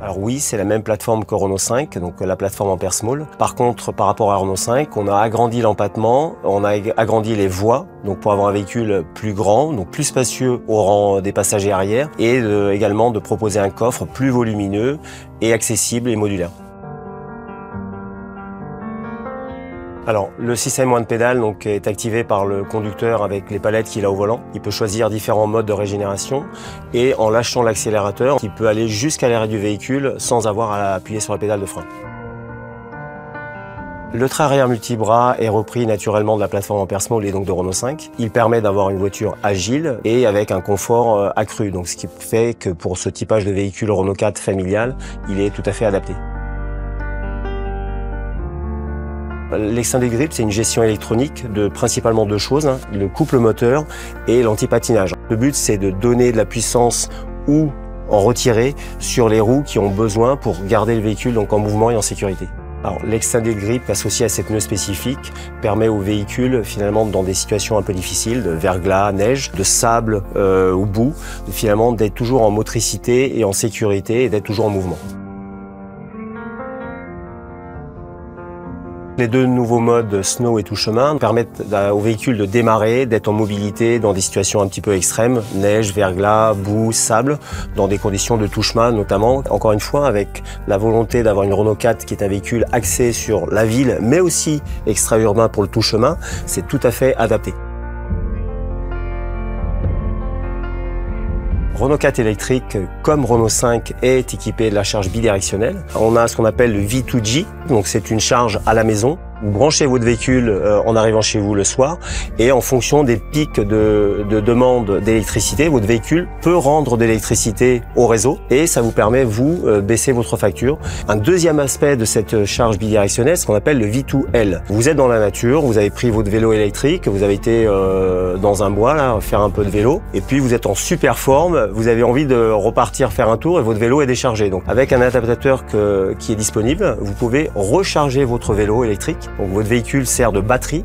Alors oui, c'est la même plateforme que Renault 5, donc la plateforme Ampere Small. Par contre, par rapport à Renault 5, on a agrandi l'empattement, on a agrandi les voies, donc pour avoir un véhicule plus grand, donc plus spacieux au rang des passagers arrière, et également de proposer un coffre plus volumineux et accessible et modulaire. Alors, le système One Pedal donc, est activé par le conducteur avec les palettes qu'il a au volant. Il peut choisir différents modes de régénération et en lâchant l'accélérateur, il peut aller jusqu'à l'arrêt du véhicule sans avoir à appuyer sur la pédale de frein. Le train arrière multibras est repris naturellement de la plateforme Ampere Small et donc de Renault 5. Il permet d'avoir une voiture agile et avec un confort accru, donc ce qui fait que pour ce typage de véhicule Renault 4 familial, il est tout à fait adapté. L'extended grip, c'est une gestion électronique de principalement deux choses, le couple moteur et l'anti-patinage. Le but, c'est de donner de la puissance ou en retirer sur les roues qui ont besoin pour garder le véhicule donc en mouvement et en sécurité. Alors, l'extended grip associé à cette pneu spécifique permet au véhicule, finalement, dans des situations un peu difficiles, de verglas, neige, de sable ou boue, finalement, d'être toujours en motricité et en sécurité et d'être toujours en mouvement. Les deux nouveaux modes snow et tout chemin permettent au véhicule de démarrer, d'être en mobilité dans des situations un petit peu extrêmes, neige, verglas, boue, sable, dans des conditions de tout chemin notamment. Encore une fois, avec la volonté d'avoir une Renault 4 qui est un véhicule axé sur la ville, mais aussi extra-urbain pour le tout chemin, c'est tout à fait adapté. Renault 4 électrique, comme Renault 5, est équipé de la charge bidirectionnelle. On a ce qu'on appelle le V2G, donc c'est une charge à la maison. Vous branchez votre véhicule en arrivant chez vous le soir et en fonction des pics de demande d'électricité, votre véhicule peut rendre de l'électricité au réseau et ça vous permet, vous, baisser votre facture. Un deuxième aspect de cette charge bidirectionnelle, ce qu'on appelle le V2L. Vous êtes dans la nature, vous avez pris votre vélo électrique, vous avez été dans un bois, là, faire un peu de vélo, et puis vous êtes en super forme, vous avez envie de repartir faire un tour et votre vélo est déchargé. Donc avec un adaptateur qui est disponible, vous pouvez recharger votre vélo électrique. Donc votre véhicule sert de batterie